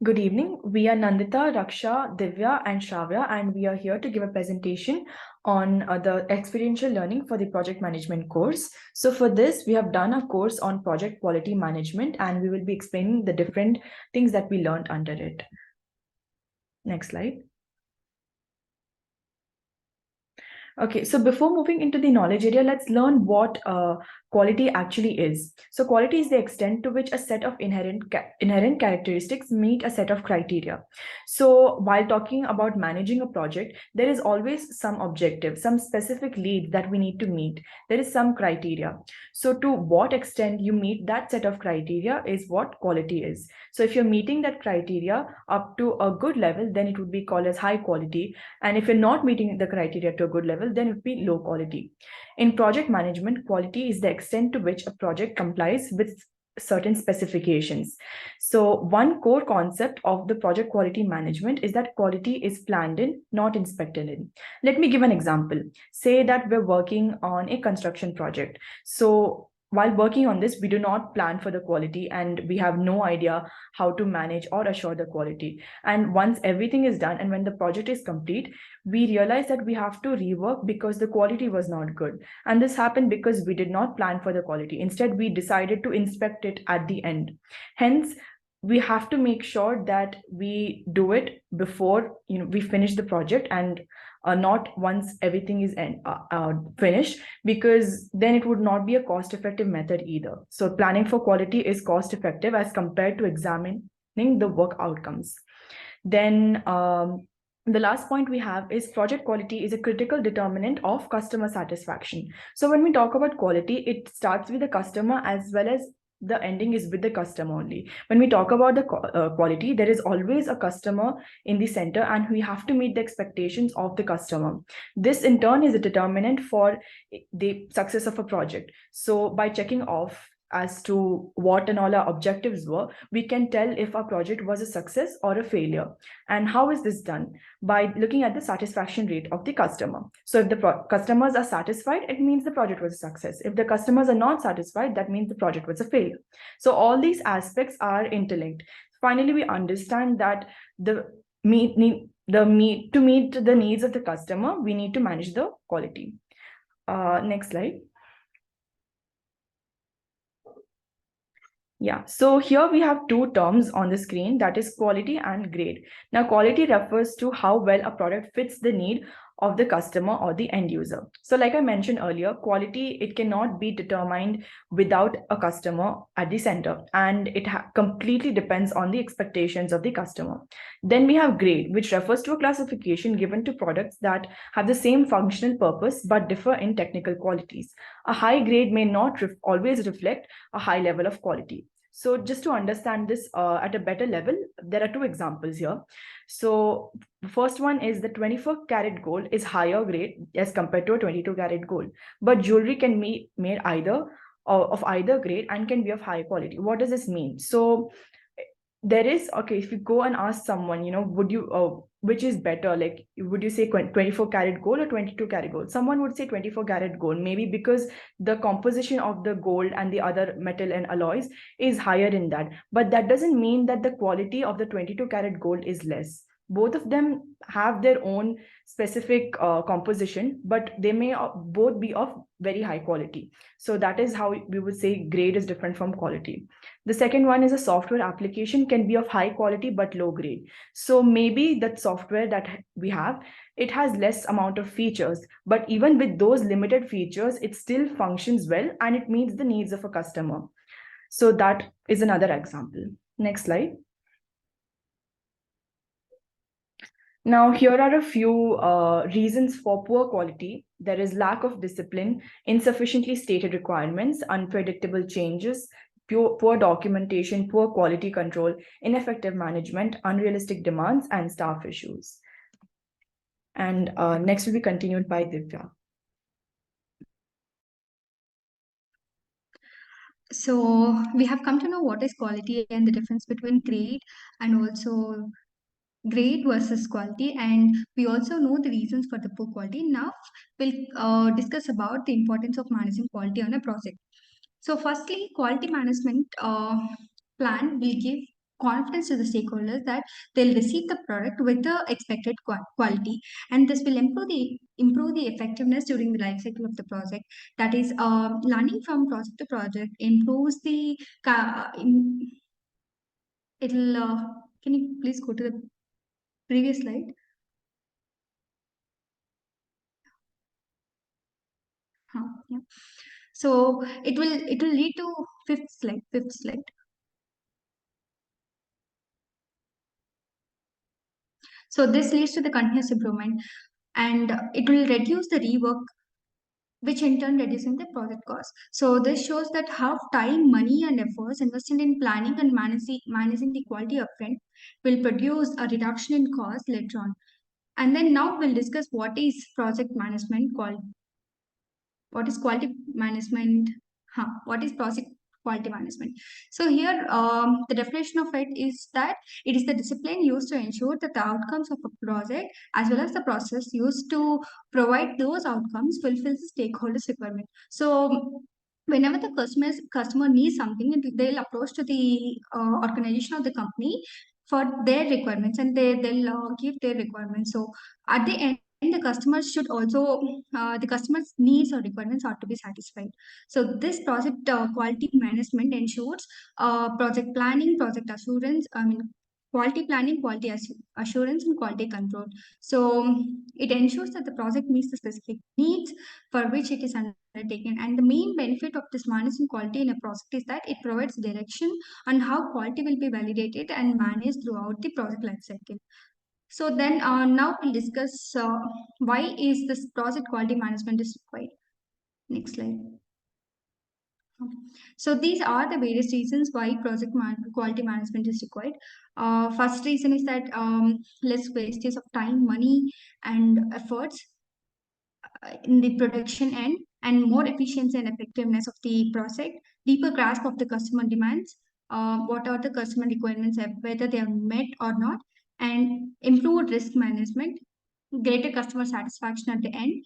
Good evening. We are Nandita, Raksha, Divya, and Shravya, and we are here to give a presentation on the experiential learning for the project management course. So, for this, we have done a course on project quality management, and we will be explaining the different things that we learned under it. Next slide. Okay, so before moving into the knowledge area, let's learn what quality actually is. So quality is the extent to which a set of inherent characteristics meet a set of criteria. So while talking about managing a project, there is always some objective, some specific lead that we need to meet. There is some criteria. So to what extent you meet that set of criteria is what quality is. So if you're meeting that criteria up to a good level, then it would be called as high quality. And if you're not meeting the criteria to a good level, then it would be low quality. In project management, quality is the extent to which a project complies with certain specifications. So one core concept of the project quality management is that quality is planned in, not inspected in. Let me give an example. Say that we're working on a construction project. So while working on this, we do not plan for the quality and we have no idea how to manage or assure the quality. And once everything is done and when the project is complete, we realize that we have to rework because the quality was not good. And this happened because we did not plan for the quality. Instead, we decided to inspect it at the end. Hence, we have to make sure that we do it before we finish the project and not once everything is finished, because then it would not be a cost effective method either. So planning for quality is cost effective as compared to examining the work outcomes. Then the last point we have is project quality is a critical determinant of customer satisfaction. So when we talk about quality, it starts with the customer as well as the ending is with the customer only. When we talk about the quality, there is always a customer in the center and we have to meet the expectations of the customer. This in turn is a determinant for the success of a project. So by checking off as to what and all our objectives were, we can tell if our project was a success or a failure. And how is this done? By looking at the satisfaction rate of the customer. So if the customers are satisfied, it means the project was a success. If the customers are not satisfied, that means the project was a failure. So all these aspects are interlinked. Finally, we understand that to meet the needs of the customer, we need to manage the quality. Next slide. Yeah, so here we have two terms on the screen, that is quality and grade. Now, quality refers to how well a product fits the need of the customer or the end user. So like I mentioned earlier, quality, it cannot be determined without a customer at the center, and it completely depends on the expectations of the customer. Then we have grade, which refers to a classification given to products that have the same functional purpose but differ in technical qualities. A high grade may not always reflect a high level of quality. So just to understand this at a better level, there are two examples here. So the first one is the 24 karat gold is higher grade as compared to a 22 karat gold, but jewelry can be made either of either grade and can be of high quality. What does this mean? So there is, okay, if you go and ask someone, would you which is better, like would you say 24 karat gold or 22 karat gold? Someone would say 24 karat gold, maybe because the composition of the gold and the other metal and alloys is higher in that, but that doesn't mean that the quality of the 22 karat gold is less. Both of them have their own specific composition, but they may both be of very high quality. So that is how we would say grade is different from quality. The second one is a software application can be of high quality but low grade. So maybe that software that we have, it has less amount of features, but even with those limited features, it still functions well and it meets the needs of a customer. So that is another example. Next slide. Now, here are a few reasons for poor quality. There is lack of discipline, insufficiently stated requirements, unpredictable changes, poor documentation, poor quality control, ineffective management, unrealistic demands, and staff issues. And next will be continued by Divya. So we have come to know what is quality and the difference between grade and also grade versus quality, and we also know the reasons for the poor quality. Now we'll discuss about the importance of managing quality on a project. So firstly, quality management plan will give confidence to the stakeholders that they'll receive the product with the expected quality, and this will improve the effectiveness during the life cycle of the project. That is, learning from project to project improves the it'll can you please go to the previous slide? Yeah. So it will lead to fifth slide. So this leads to the continuous improvement, and it will reduce the rework, which in turn reducing the project cost. So this shows that how time, money, and efforts invested in planning and managing the quality upfront will produce a reduction in cost later on. And then now we'll discuss what is project management called. What is quality management? What is project quality management? So here, the definition of it is that it is the discipline used to ensure that the outcomes of a project as well as the process used to provide those outcomes fulfills the stakeholders' requirement. So whenever the customer needs something, they'll approach to the organization of the company for their requirements, and they'll give their requirements. So at the end, the customers should also the customer's needs or requirements are to be satisfied. So this project quality management ensures project planning, project assurance, quality planning, assurance, and quality control. So it ensures that the project meets the specific needs for which it is undertaken. And the main benefit of this managing quality in a project is that it provides direction on how quality will be validated and managed throughout the project lifecycle. So then now we'll discuss why is this project quality management is required. Next slide. Okay. So these are the various reasons why quality management is required. First reason is that less wastage of time, money, and efforts in the production end, and more efficiency and effectiveness of the project, deeper grasp of the customer demands, what are the customer requirements, whether they are met or not, and improved risk management, greater customer satisfaction at the end,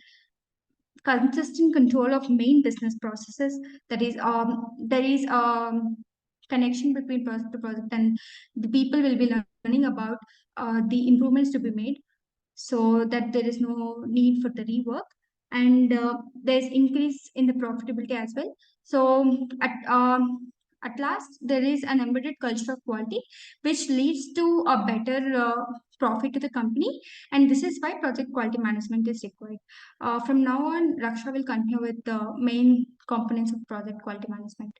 consistent control of main business processes. That is, there is connection between project to project, and the people will be learning about the improvements to be made, so that there is no need for the rework, and there's increase in the profitability as well. So at last, there is an embedded culture of quality which leads to a better profit to the company, and this is why project quality management is required. From now on, Raksha will continue with the main components of project quality management.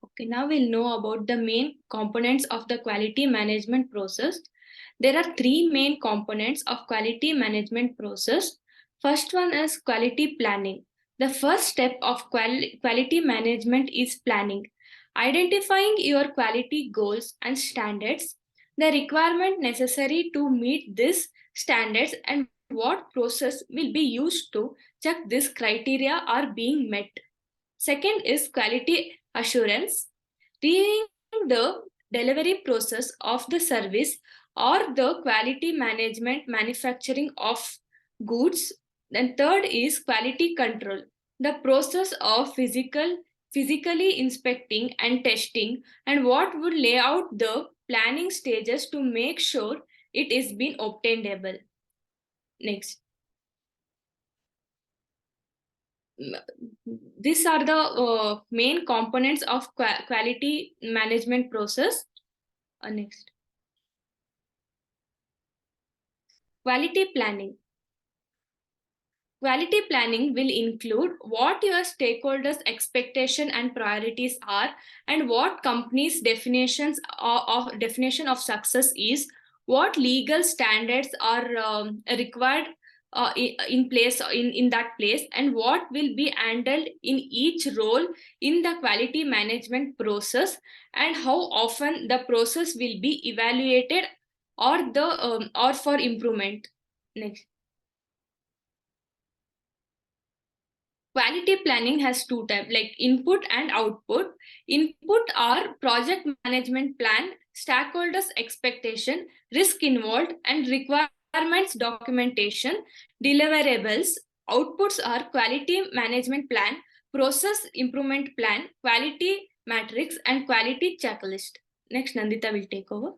Okay, now we'll know about the main components of the quality management process. There are three main components of quality management process. First one is quality planning. The first step of quality management is planning. Identifying your quality goals and standards, the requirement necessary to meet these standards, and what process will be used to check these criteria are being met. Second is quality assurance, reviewing the delivery process of the service or the quality management manufacturing of goods. Then third is quality control, the process of physically inspecting and testing, and what would lay out the planning stages to make sure it is being obtainable. Next. These are the main components of quality management process. Next. Quality planning. Quality planning will include what your stakeholders' expectation and priorities are, and what companies' definition of success is, what legal standards are required in place in that place, and what will be handled in each role in the quality management process, and how often the process will be evaluated or for improvement. Next. Quality planning has two types, like input and output. Input are project management plan, stakeholders expectation, risk involved, and requirements documentation, deliverables. Outputs are quality management plan, process improvement plan, quality matrix, and quality checklist. Next, Nandita will take over.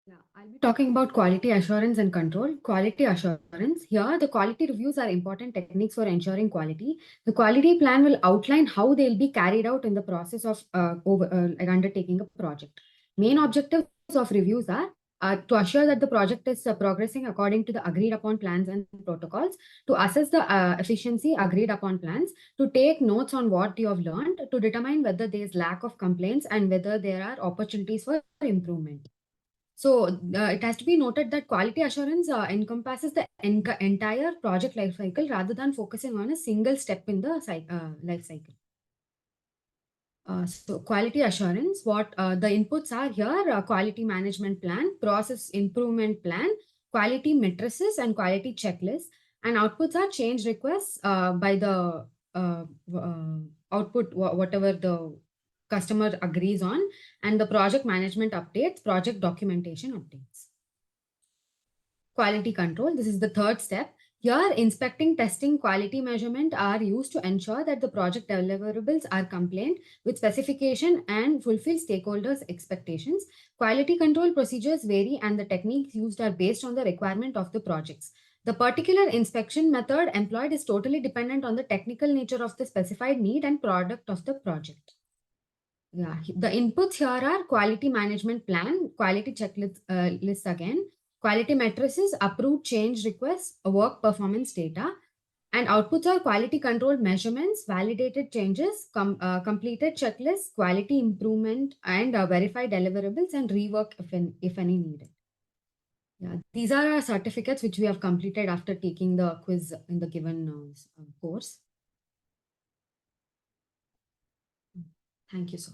Yeah, I'll be talking about quality assurance and control. Quality assurance. Here, the quality reviews are important techniques for ensuring quality. The quality plan will outline how they'll be carried out in the process of undertaking a project. Main objectives of reviews are to assure that the project is progressing according to the agreed upon plans and protocols, to assess the efficiency agreed upon plans, to take notes on what you have learned, to determine whether there is lack of complaints and whether there are opportunities for improvement. So it has to be noted that quality assurance encompasses the entire project life cycle rather than focusing on a single step in the life cycle. So quality assurance, what the inputs are here, quality management plan, process improvement plan, quality matrices and quality checklists, and outputs are change requests by the output, whatever the customer agrees on, and the project management updates, project documentation updates. Quality control, this is the third step. Here, inspecting, testing, quality measurement are used to ensure that the project deliverables are compliant with specification and fulfill stakeholders' expectations. Quality control procedures vary and the techniques used are based on the requirement of the projects. The particular inspection method employed is totally dependent on the technical nature of the specified need and product of the project. Yeah, the inputs here are quality management plan, quality checklist lists again, quality matrices, approved change requests, work performance data, and outputs are quality control measurements, validated changes, completed checklists, quality improvement, and verified deliverables and rework if any needed. Yeah, these are our certificates which we have completed after taking the quiz in the given course. Thank you, sir.